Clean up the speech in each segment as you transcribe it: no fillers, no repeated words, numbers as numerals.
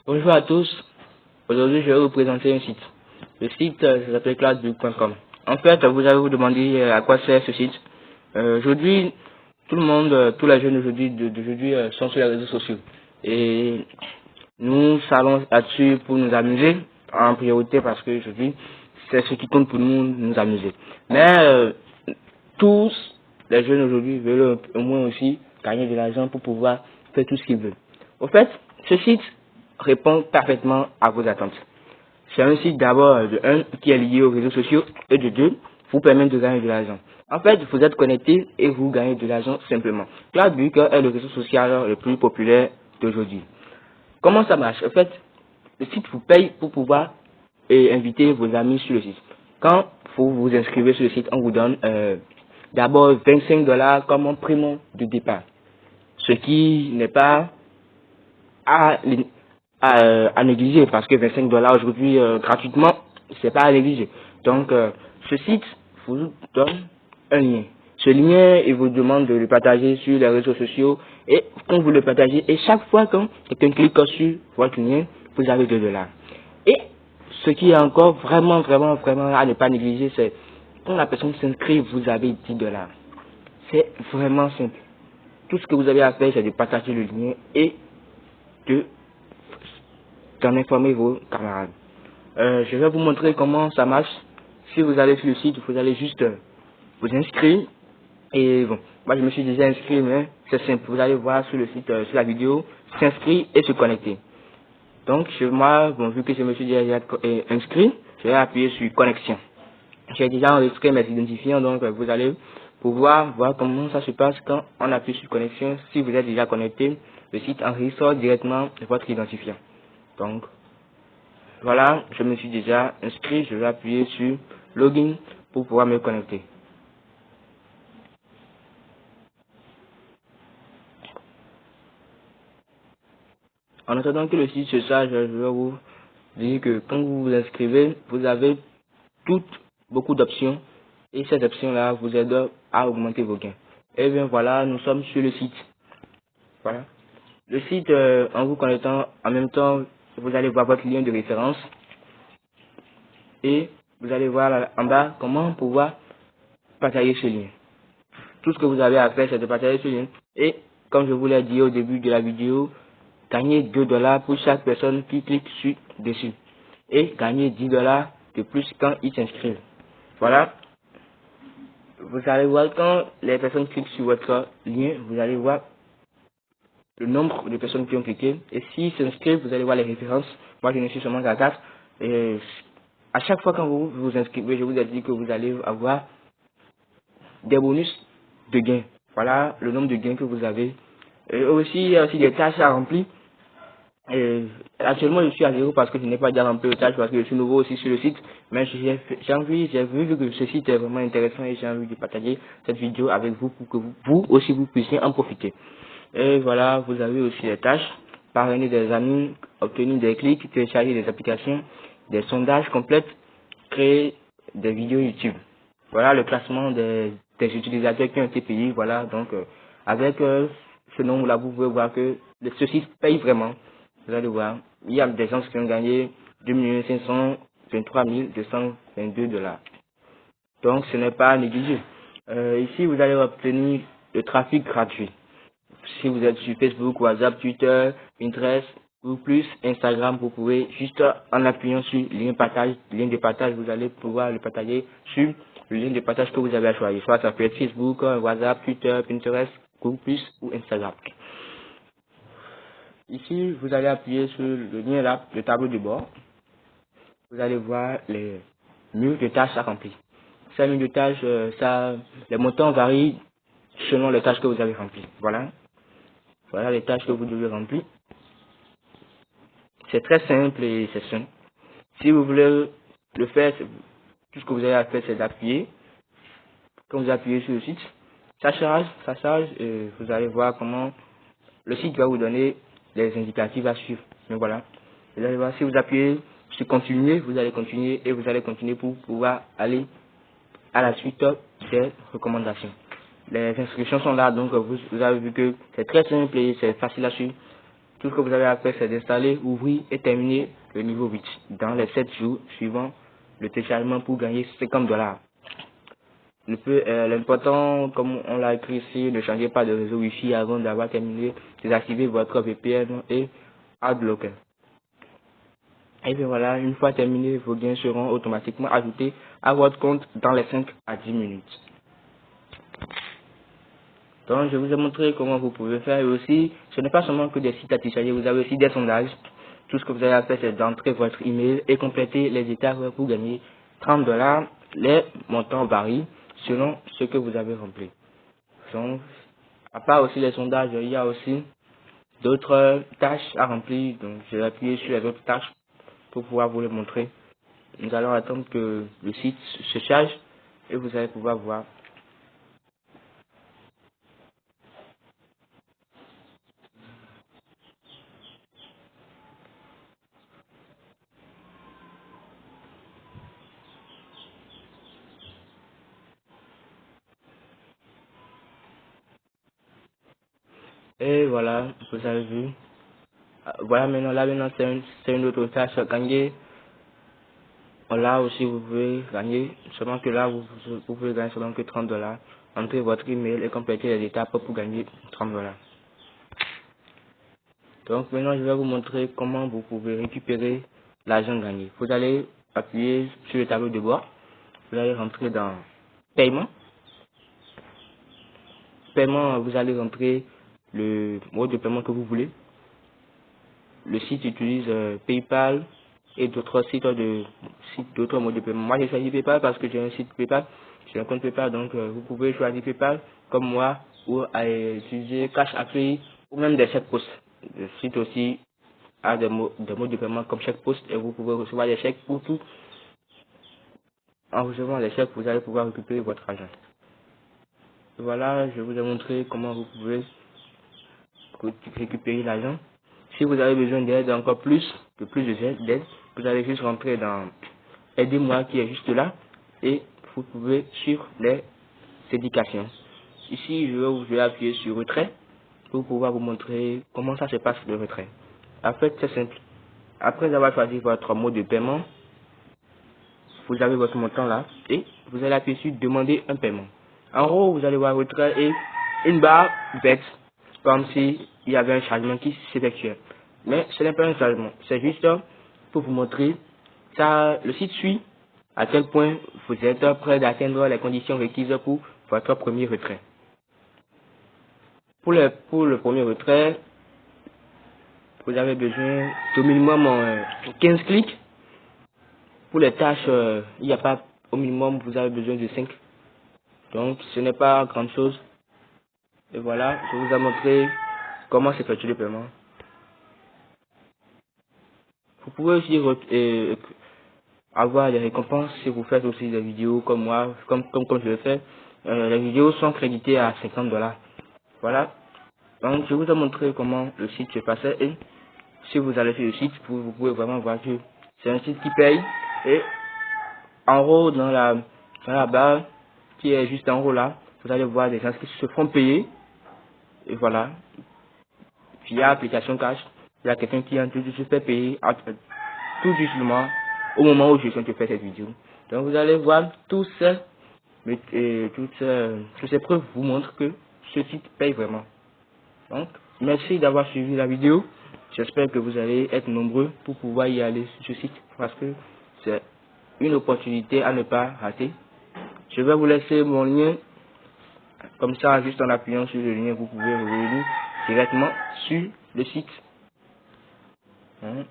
Bonjour à tous. Aujourd'hui, je vais vous présenter un site. Le site s'appelle cloudbook.com. En fait, vous allez vous demander à quoi sert ce site. Aujourd'hui, tout le monde, tous les jeunes d'aujourd'hui sont sur les réseaux sociaux. Et nous allons là-dessus pour nous amuser en priorité parce que aujourd'hui, c'est ce qui compte pour nous amuser. Mais tous les jeunes aujourd'hui veulent au moins aussi gagner de l'argent pour pouvoir faire tout ce qu'ils veulent. Au fait, ce site répond parfaitement à vos attentes. C'est un site d'abord de un qui est lié aux réseaux sociaux et de deux vous permet de gagner de l'argent. En fait, vous êtes connecté et vous gagnez de l'argent simplement. CloudBook est le réseau social le plus populaire d'aujourd'hui. Comment ça marche? En fait, le site vous paye pour pouvoir inviter vos amis sur le site. Quand vous vous inscrivez sur le site, on vous donne d'abord 25 dollars comme un prix de départ. Ce qui n'est pas à, à négliger parce que 25 dollars aujourd'hui gratuitement, c'est pas à négliger. Donc, ce site vous donne un lien. Ce lien, il vous demande de le partager sur les réseaux sociaux et quand vous le partagez, et chaque fois quand quelqu'un clique sur votre lien, vous avez 2 dollars. Et ce qui est encore vraiment à ne pas négliger, c'est quand la personne s'inscrit, vous avez 10 dollars. C'est vraiment simple. Tout ce que vous avez à faire, c'est de partager le lien et de d'en informer vos camarades. Je vais vous montrer comment ça marche. Si vous allez sur le site, vous allez juste vous inscrire. Et bon, moi je me suis déjà inscrit, mais c'est simple. Vous allez voir sur le site, sur la vidéo, s'inscrire et se connecter. Donc, moi, bon, vu que je me suis déjà inscrit, je vais appuyer sur connexion. J'ai déjà enregistré mes identifiants, donc vous allez pouvoir voir comment ça se passe quand on appuie sur connexion. Si vous êtes déjà connecté, le site enregistre directement votre identifiant. Donc, voilà, je me suis déjà inscrit, je vais appuyer sur login pour pouvoir me connecter. En attendant que le site se charge, je vais vous dire que quand vous vous inscrivez, vous avez beaucoup d'options et ces options-là vous aident à augmenter vos gains. Et bien voilà, nous sommes sur le site. Voilà. Le site, en vous connectant, en même temps, vous allez voir votre lien de référence et vous allez voir là, en bas comment pouvoir partager ce lien. Tout ce que vous avez à faire, c'est de partager ce lien. Et comme je vous l'ai dit au début de la vidéo, gagner 2 dollars pour chaque personne qui clique dessus. Et gagner 10 dollars de plus quand ils s'inscrivent. Voilà. Vous allez voir quand les personnes cliquent sur votre lien, vous allez voir le nombre de personnes qui ont cliqué. Et s'ils s'inscrivent, vous allez voir les références. Moi, je ne suis seulement qu'à 4. Et à chaque fois quand vous vous inscrivez, je vous ai dit que vous allez avoir des bonus de gains. Voilà le nombre de gains que vous avez. Et aussi, il y a aussi des tâches à remplir. Et actuellement, je suis à zéro parce que je n'ai pas déjà rempli les tâches parce que je suis nouveau aussi sur le site. Mais j'ai vu que ce site est vraiment intéressant et j'ai envie de partager cette vidéo avec vous pour que vous aussi vous puissiez en profiter. Et voilà, vous avez aussi les tâches, parrainer des amis, obtenir des clics, télécharger des applications, des sondages complets, créer des vidéos YouTube. Voilà le classement des utilisateurs qui ont été payés. Voilà, donc avec ce nombre-là, vous pouvez voir que ce site paye vraiment. Vous allez voir, il y a des gens qui ont gagné 2 523 222 dollars. Donc ce n'est pas négligé. Ici, vous allez obtenir le trafic gratuit. Si vous êtes sur Facebook, WhatsApp, Twitter, Pinterest, ou plus Instagram, vous pouvez juste en appuyant sur le lien de partage, vous allez pouvoir le partager sur le lien de partage que vous avez choisi. Soit ça peut être Facebook, WhatsApp, Twitter, Pinterest, Google Plus ou Instagram. Ici, vous allez appuyer sur le lien là, le tableau de bord. Vous allez voir les murs de tâches à remplir. Ces murs de tâches, les montants varient selon les tâches que vous avez remplies. Voilà. Voilà les tâches que vous devez remplir. C'est très simple et c'est simple. Si vous voulez le faire, tout ce que vous avez à faire, c'est d'appuyer. Quand vous appuyez sur le site, ça charge et vous allez voir comment le site va vous donner des indicatifs à suivre. Mais voilà. Vous allez voir, si vous appuyez sur continuer, vous allez continuer et vous allez continuer pour pouvoir aller à la suite des recommandations. Les instructions sont là, donc vous avez vu que c'est très simple et c'est facile à suivre. Tout ce que vous avez à faire, c'est d'installer, ouvrir et terminer le niveau 8 dans les 7 jours suivant le téléchargement pour gagner 50 $. L'important, comme on l'a écrit ici, ne changez pas de réseau Wi-Fi avant d'avoir terminé, désactivez votre VPN et AdBlocker. Et bien voilà, une fois terminé, vos gains seront automatiquement ajoutés à votre compte dans les 5 à 10 minutes. Donc je vous ai montré comment vous pouvez faire, et aussi ce n'est pas seulement que des sites à télécharger, vous avez aussi des sondages. Tout ce que vous avez à faire, c'est d'entrer votre email et compléter les étapes pour gagner 30 $. Les montants varient selon ce que vous avez rempli. Donc, à part aussi les sondages, il y a aussi d'autres tâches à remplir. Donc je vais appuyer sur les autres tâches pour pouvoir vous les montrer. Nous allons attendre que le site se charge et vous allez pouvoir voir. Et voilà, vous avez vu. Voilà, maintenant c'est une autre tâche à gagner. Là aussi vous pouvez gagner, seulement que là vous pouvez gagner seulement que 30 $. Entrez votre email et complétez les étapes pour gagner 30 $. Donc maintenant je vais vous montrer comment vous pouvez récupérer l'argent gagné. Vous allez appuyer sur le tableau de bord, vous allez rentrer dans paiement. Paiement, vous allez rentrer le mode de paiement que vous voulez. Le site utilise PayPal et d'autres modes de paiement. Moi j'ai choisi PayPal parce que j'ai un site PayPal, j'ai un compte PayPal, donc vous pouvez choisir PayPal comme moi ou utiliser Cash App ou même des chèques post. Le site aussi a des modes de paiement comme chèque post et vous pouvez recevoir des chèques pour tout. En recevant les chèques, vous allez pouvoir récupérer votre argent. Voilà, je vous ai montré comment vous pouvez récupérer l'argent. Si vous avez besoin d'aide encore plus d'aide, vous allez juste rentrer dans Aidez-moi qui est juste là et vous pouvez suivre les indications. Ici, je vais appuyer sur retrait pour pouvoir vous montrer comment ça se passe le retrait. En fait, c'est simple. Après avoir choisi votre mode de paiement, vous avez votre montant là et vous allez appuyer sur demander un paiement. En haut, vous allez voir retrait et une barre verte comme si il y avait un chargement qui s'effectuait. Mais ce n'est pas un chargement, c'est juste pour vous montrer ça, le site suit à quel point vous êtes prêt d'atteindre les conditions requises pour votre premier retrait. Pour le premier retrait, vous avez besoin d'au minimum 15 clics. Pour les tâches, il n'y a pas au minimum, vous avez besoin de 5. Donc ce n'est pas grand chose. Et voilà, je vous ai montré comment s'effectue le paiement. Vous pouvez aussi avoir des récompenses si vous faites aussi des vidéos comme moi, comme je le fais. Les vidéos sont créditées à 50 $. Voilà. Donc je vous ai montré comment le site se passait et si vous allez sur le site, vous pouvez vraiment voir que c'est un site qui paye. Et en haut, dans la barre qui est juste en haut là, vous allez voir des gens qui se font payer. Et voilà. Via application cash, il y a quelqu'un qui se fait payer tout justement au moment où je suis en train de faire cette vidéo. Donc vous allez voir toutes ces preuves vous montrent que ce site paye vraiment. Donc merci d'avoir suivi la vidéo. J'espère que vous allez être nombreux pour pouvoir y aller sur ce site parce que c'est une opportunité à ne pas rater. Je vais vous laisser mon lien. Comme ça, juste en appuyant sur le lien, vous pouvez revenir directement sur le site. Hein.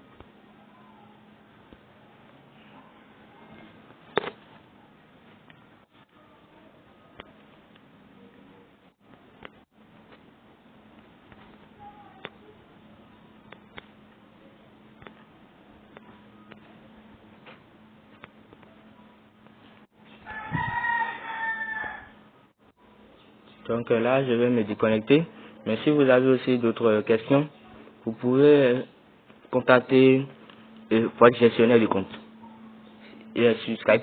Donc là, je vais me déconnecter. Mais si vous avez aussi d'autres questions, vous pouvez contacter votre gestionnaire de compte. Et sur Skype.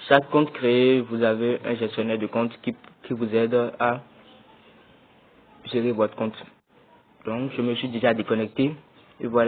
Chaque compte créé, vous avez un gestionnaire de compte qui vous aide à gérer votre compte. Donc, je me suis déjà déconnecté. Et voilà.